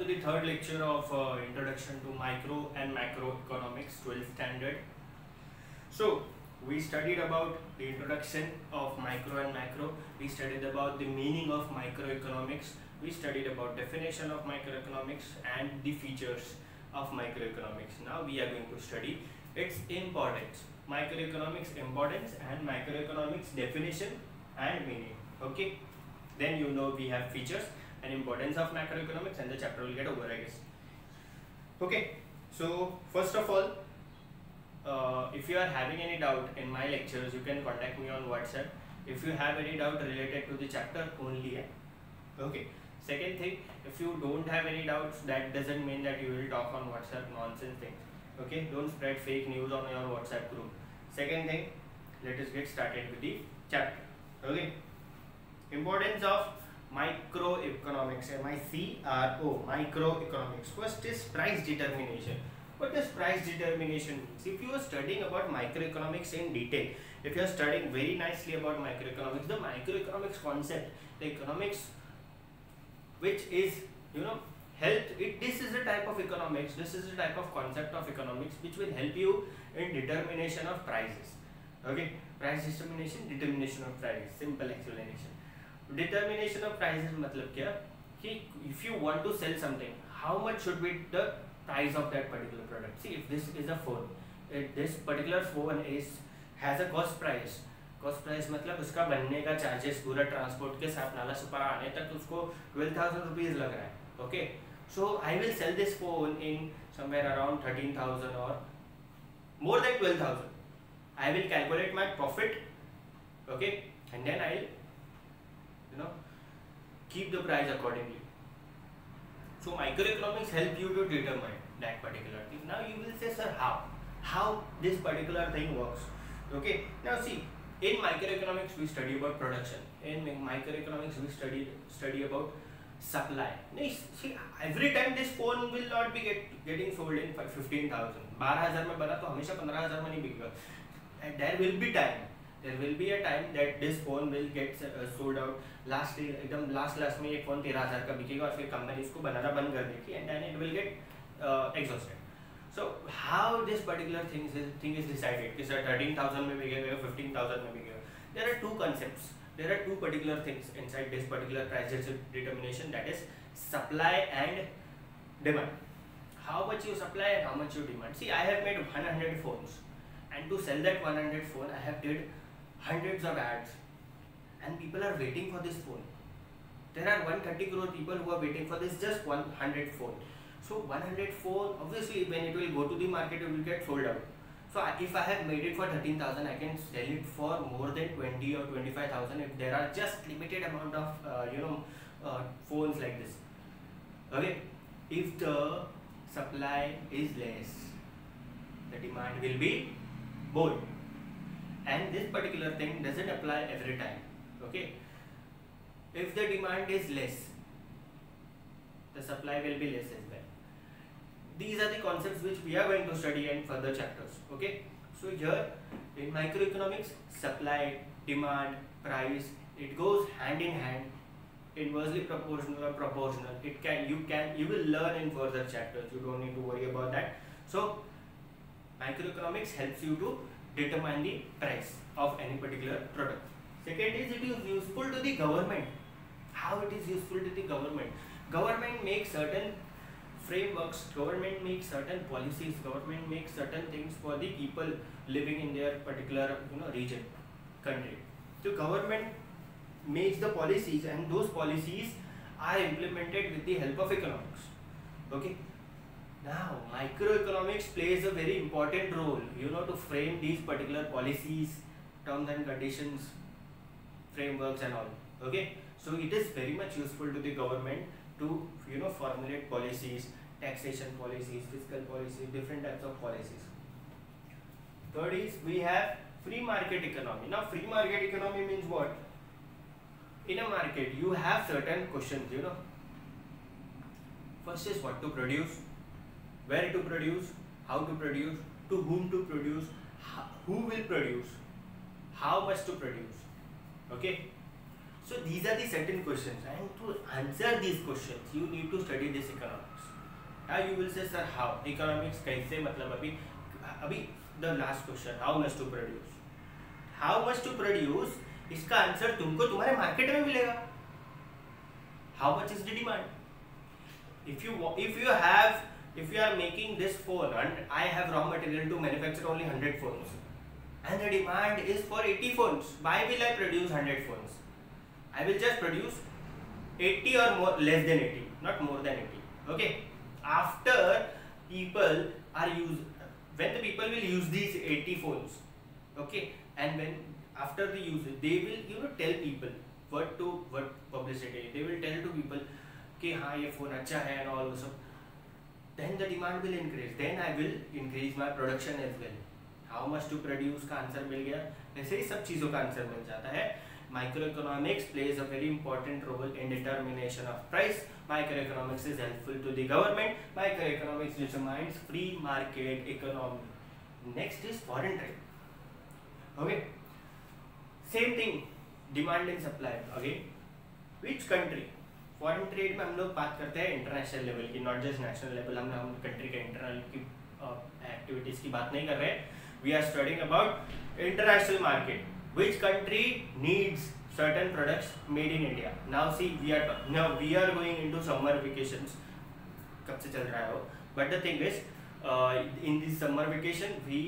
to the third lecture of Introduction to Micro and Macroeconomics 12th standard. So we studied about the introduction of micro and macro. We studied about the meaning of microeconomics. We studied about definition of microeconomics and the features of microeconomics. Now we are going to study its importance, microeconomics importance and macroeconomics definition and meaning. Okay, then you know we have features and importance of macroeconomics and the chapter will get over, I guess. Okay, so first of all, if you are having any doubt in my lectures, you can contact me on WhatsApp. If you have any doubt related to the chapter only. Okay. Second thing, if you don't have any doubts, that doesn't mean that you will talk on WhatsApp nonsense things. Okay, don't spread fake news on your WhatsApp group. Second thing, let us get started with the chapter. Okay, importance of microeconomics, MICRO, microeconomics. First is price determination. What does price determination means? If you are studying about microeconomics in detail, if you are studying very nicely about microeconomics, the microeconomics concept, the economics which is health, this is a type of economics, this is a type of concept of economics which will help you in determination of prices. Okay, price determination, determination of price, simple explanation. Determination of prices matlab kya ki if you want to sell something, how much should be the price of that particular product. See, if this is a phone, this particular phone has a cost price. Cost price मतलब उसका बनने का charges पूरा transport के साथ नाला super आने तक उसको 12,000 रुपीज़ लग रहा है. Okay, so I will sell this phone in somewhere around 13,000 और more than 12,000. I will calculate my profit. Okay, and then I keep the price accordingly. So microeconomics help you to determine that particular thing. Now you will say, sir, how this particular thing works. Okay, now see, in microeconomics we study about production. In microeconomics we study about supply. Now, see, every time this phone will not be getting sold in 15,000. 12,000 में बना तो हमेशा 15,000 में नहीं बिकेगा. And there will be a time that this phone will get sold out. एकदम last में एक फोन 13,000 का बिकेगा और फिर कंपनी इसको बनाना बंद कर देगी and then it will get exhausted. So how this particular thing is decided? कि सर 13,000 में बिकेगा 15,000 में बिकेगा. There are two concepts. There are two particular things inside this particular price determination, that is supply and demand. How much you supply and how much you demand. See, I have made 100 phones and to sell that 100 phone I have did hundreds of ads and people are waiting for this phone. There are 130 crore people who are waiting for this just 100 phone. So 100 phone, obviously when it will go to the market it will get sold out. So if I have made it for 13,000, I can sell it for more than 20 or 25,000 if there are just limited amount of phones like this. Okay, if the supply is less, the demand will be more. And this particular thing doesn't apply every time. Okay, if the demand is less, the supply will be less as well. These are the concepts which we are going to study in further chapters. Okay, so here in microeconomics, supply, demand, price, it goes hand in hand, inversely proportional or proportional. You will learn in further chapters. You don't need to worry about that. So microeconomics helps you to determine the price of any particular product. Second is, it is useful to the government. How it is useful to the government? Government makes certain frameworks, government makes certain policies, government makes certain things for the people living in their particular region, country. So government makes the policies and those policies are implemented with the help of economics. Okay. Now, microeconomics plays a very important role, to frame these particular policies, terms and conditions, frameworks and all. Okay, so it is very much useful to the government to formulate policies, taxation policies, fiscal policies, different types of policies. Third is, we have free market economy. Now, free market economy means what? In a market, you have certain questions. First is what to produce, where to produce, how to produce, to whom to produce, who will produce, how much to produce. Okay, so these are the certain questions, and to answer these questions you need to study this economics. Now you will say sir how economics कैसे, मतलब अभी the last question, how much to produce, how much to produce, इसका answer तुमको तुम्हारे market में मिलेगा. How much is the demand? If you are making this phone and I have raw material to manufacture only 100 phones and the demand is for 80 phones, why will I produce 100 phones? I will just produce 80 or more, less than 80, not more than 80. Okay. After people are when the people will use these 80 phones, okay, and when after the use they will tell people what publicity, they will tell to people कि हाँ ये phone अच्छा है and all so, then the demand will increase, then I will increase my production as well. How much to produce का answer मिल गया. ऐसे ही सब चीज़ों का आंसर मिल जाता है. Microeconomics plays a very important role in determination of price. Microeconomics is helpful to the government. Microeconomics determines free market economy. Next is foreign trade. Okay, same thing, demand and supply. Again, which country? Foreign trade में हम लोग बात करते हैं international level की, not just national level. हम country के internal की एक्टिविटीज की बात नहीं कर रहे. We are studying about international market. Which country needs certain products made in India. Now see, we are going into summer vacations. कब से चल रहा है वो? But the thing is, in this summer vacation we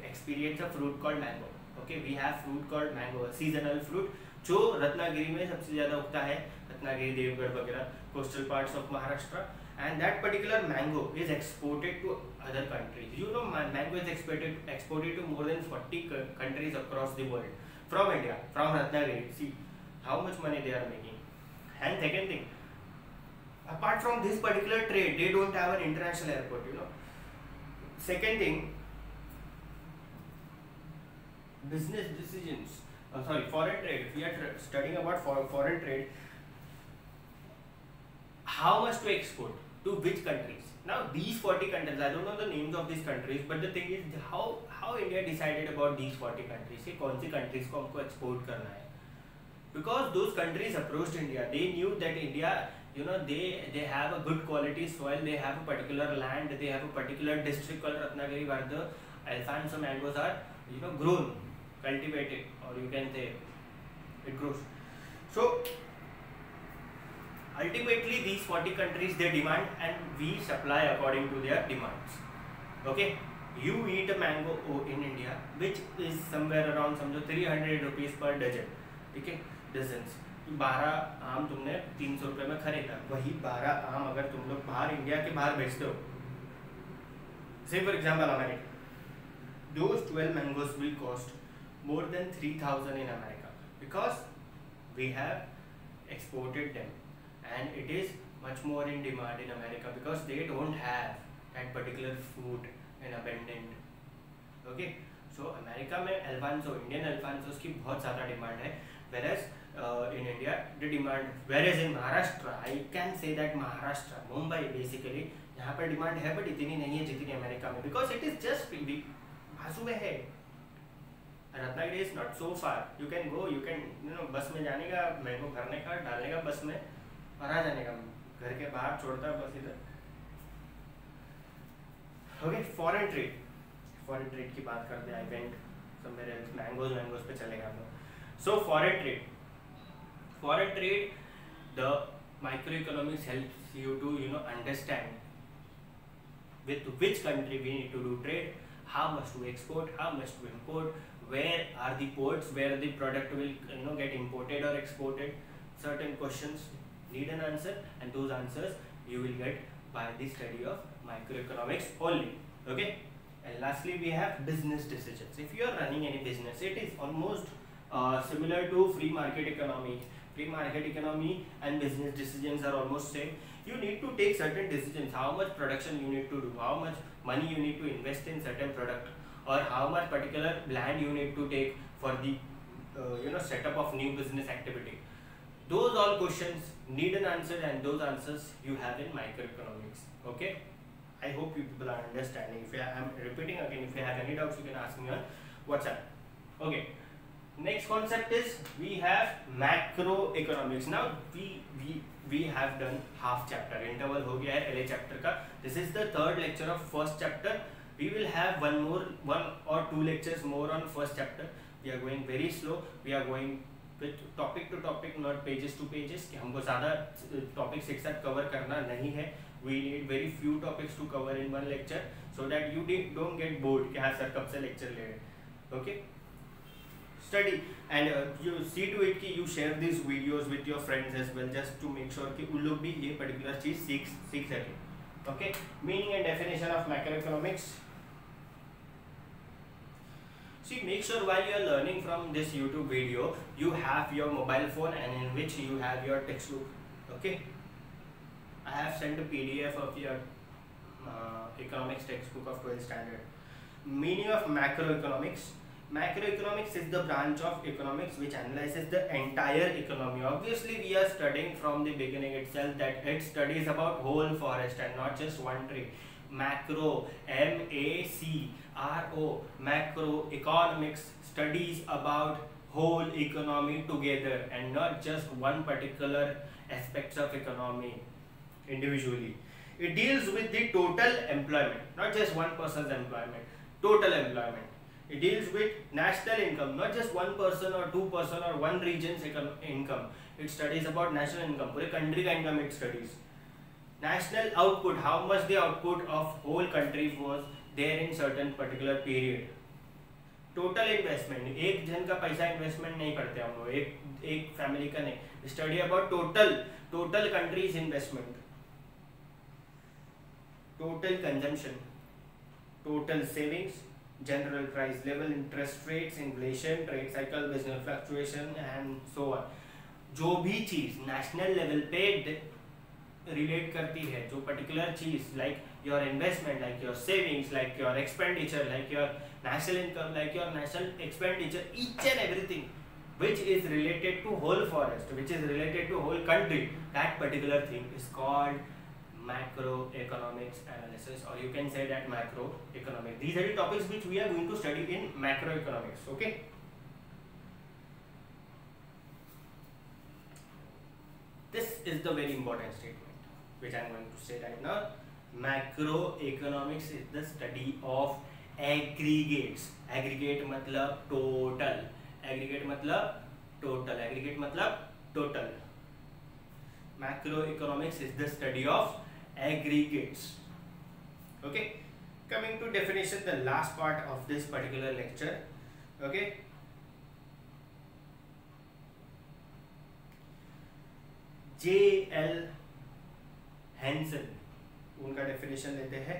experience a fruit called mango. Okay, we have fruit called mango, a seasonal fruit जो रत्नागिरी में सबसे ज़्यादा उगता है. रत्नागिरी, देवगढ़ वगैरह, coastal parts of Maharashtra, and that particular mango is exported to other countries. You know, mango is exported to more than 40 countries across the world. From India, from Ratnagiri, see how much money they are making. And second thing, apart from this particular trade, they don't have an international airport, you know. Second thing, business decisions. Foreign trade. If we are studying about foreign trade, how much to export to which countries? Now these 40 countries, I don't know the names of these countries, but the thing is how India decided about these 40 countries. ये कौन सी countries को हमको export करना है? Because those countries approached India, they knew that India, you know, they have a good quality soil, they have a particular land, they have a particular district called Ratnagiri where the Alfonso mangoes are, you know, grown, cultivated, or you can say it grows. So ultimately these 40 countries they demand and we supply according to their demands. Okay, you eat a mango in India which is somewhere around समझो 300 rupees per dozen. ठीक है, dozens. 12 आम तुमने 300 रुपये में खरीदा, वही 12 आम अगर तुम लोग बाहर इंडिया के बाहर बेचते हो, say for example America, those 12 mangoes will cost more than 3,000 in America because we have exported them. And it is much more in demand in America because they don't have that particular fruit in abundant. Okay, so America में Alfonso, Indian Alfonsos की बहुत ज़्यादा demand है, whereas in India the demand, whereas in Maharashtra, I can say that Maharashtra, Mumbai basically, यहाँ पर demand है but इतनी नहीं है जितनी अमेरिका में, because it is just बाजू में है. Ratnagiri is not so far. You can go, you can, you know, बस में जाने का, मैंगो भरने का, डालने का बस में और आ जाने का, घर के बाहर छोड़ता है बस इधर. ओके, फॉरेन ट्रेड की बात करते हैं. I went somewhere else. Mangoes पे चलेगा हम लोग. So foreign trade the microeconomics helps you to, you know, understand with which country we need to do trade, how much to export, how much to import, where are the ports where the product will, you know, get imported or exported. Certain questions need an answer, and those answers you will get by the study of microeconomics only. Okay, and lastly we have business decisions. If you are running any business, it is almost similar to free market economy. Free market economy and business decisions are almost same. You need to take certain decisions, how much production you need to do, how much money you need to invest in certain product, or how much particular land you need to take for the you know, setup of new business activity. Those all questions need an answer, and those answers you have in microeconomics. Okay, I hope you people are understanding. If I am repeating again, if you have any doubts, you can ask me on WhatsApp. Okay, next concept is we have macroeconomics. Now we we have done half chapter, interval हो गया है LA chapter का. This is the third lecture of first chapter. We will have one or two lectures more on first chapter. We are going very slow. We are going with topic to topic, not pages to pages. कि हमको ज़्यादा topics एक साथ cover करना नहीं है. We need very few topics to cover in one lecture, so that you don't get bored कि हाँ सर कब से lecture ले रहे हैं. Okay. Study and you see to it कि you share these videos with your friends as well, just to make sure कि उन लोग भी ये particular चीज़ सीख सकें. Okay. Meaning and definition of macroeconomics. See, make sure while you are learning from this YouTube video, you have your mobile phone and in which you have your textbook. Okay. I have sent a PDF of your economics textbook of 12th standard. Meaning of macroeconomics. Macroeconomics is the branch of economics which analyzes the entire economy. Obviously, we are studying from the beginning itself that it studies about whole forest and not just one tree. Macro, M-A-C-R-O, macroeconomics studies about whole economy together and not just one particular aspects of economy individually. It deals with the total employment, not just one person's employment, total employment. It deals with national income, not just one person or two person or one region's income. It studies about national income, पूरे country का income it studies. National output, how much the output of whole country was there in certain particular period. Total investment, एक जन का पैसा investment नहीं करते हम लोग, एक family का नहीं. Study about total country's investment, total consumption, total savings, general price level, interest rates, inflation, trade cycle, business fluctuation and so on. जो भी चीज़ national level पे relate करती है, जो particular cheese like your investment, like your savings, like your expenditure, like your national income, like your national expenditure, each and everything which is related to whole forest, which is related to whole country, that particular thing is called macroeconomics analysis, or you can say that macroeconomics. These are the topics which we are going to study in macroeconomics. Okay. This is the very important statement which I am going to say right now. Macroeconomics is the study of aggregates. Aggregate मतलब total. Aggregate मतलब total. Aggregate मतलब total. Macroeconomics is the study of aggregates. Okay, coming to definition, the last part of this particular lecture. Okay, J.L. Hansen उनका definition लेते हैं.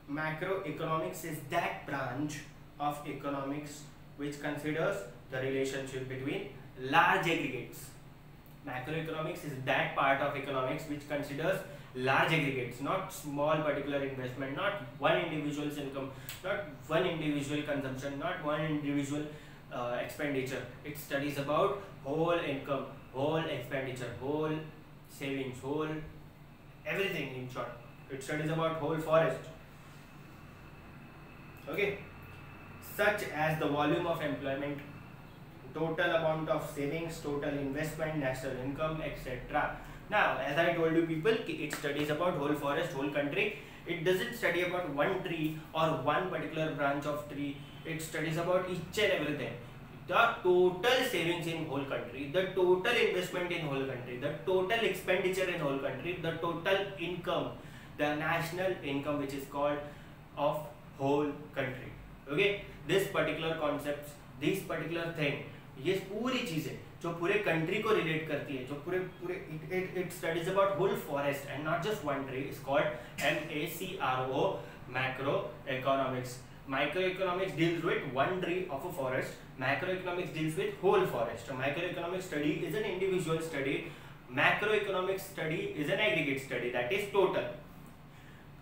Macroeconomics is that branch of economics which considers the relationship between large aggregates. Macroeconomics is that part of economics which considers large aggregates, not small particular investment, not one individual's income, not one individual consumption, not one individual expenditure. It studies about whole income, whole expenditure, whole savings, whole everything in short. It studies about whole forest. Okay, such as the volume of employment, total amount of savings, total investment, national income, etc. Now, as I told you people, it studies about whole forest, whole country. It doesn't study about one tree or one particular branch of tree. It studies about each and everything. The total savings in whole country, the total investment in whole country, the total expenditure in whole country, the total income, the national income which is called of whole country. Okay, this particular concepts, this particular thing, ये पूरी चीजें जो पूरे country को relate करती है, जो पूरे it studies about whole forest and not just one tree, is called MACRO, macroeconomics. Microeconomics deals with one tree of a forest. Macroeconomics deals with whole forest. So microeconomic study is an individual study. Macroeconomic study is an aggregate study, that is total.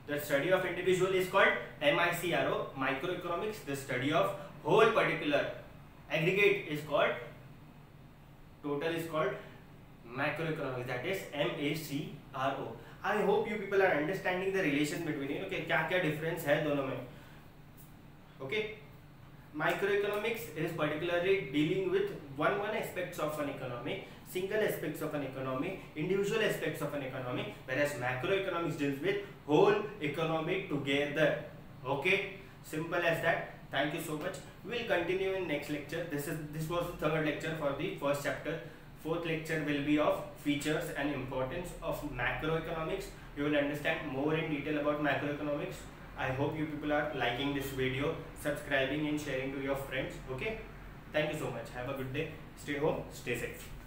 The study of individual is called MICRO, microeconomics. The study of whole particular aggregate is called total, is called macroeconomics, that is MACRO. I hope you people are understanding the relation between it. Okay, क्या क्या difference है दोनों में. Okay, Microeconomics is particularly dealing with one aspects of an economy, single aspects of an economy, individual aspects of an economy, whereas macroeconomics deals with whole economy together. Okay, simple as that. Thank you so much. We will continue in next lecture. This was the third lecture for the first chapter. Fourth lecture will be of features and importance of macroeconomics. You will understand more in detail about macroeconomics. I hope you people are liking this video, subscribing and sharing to your friends. Okay, thank you so much. Have a good day. Stay home, stay safe.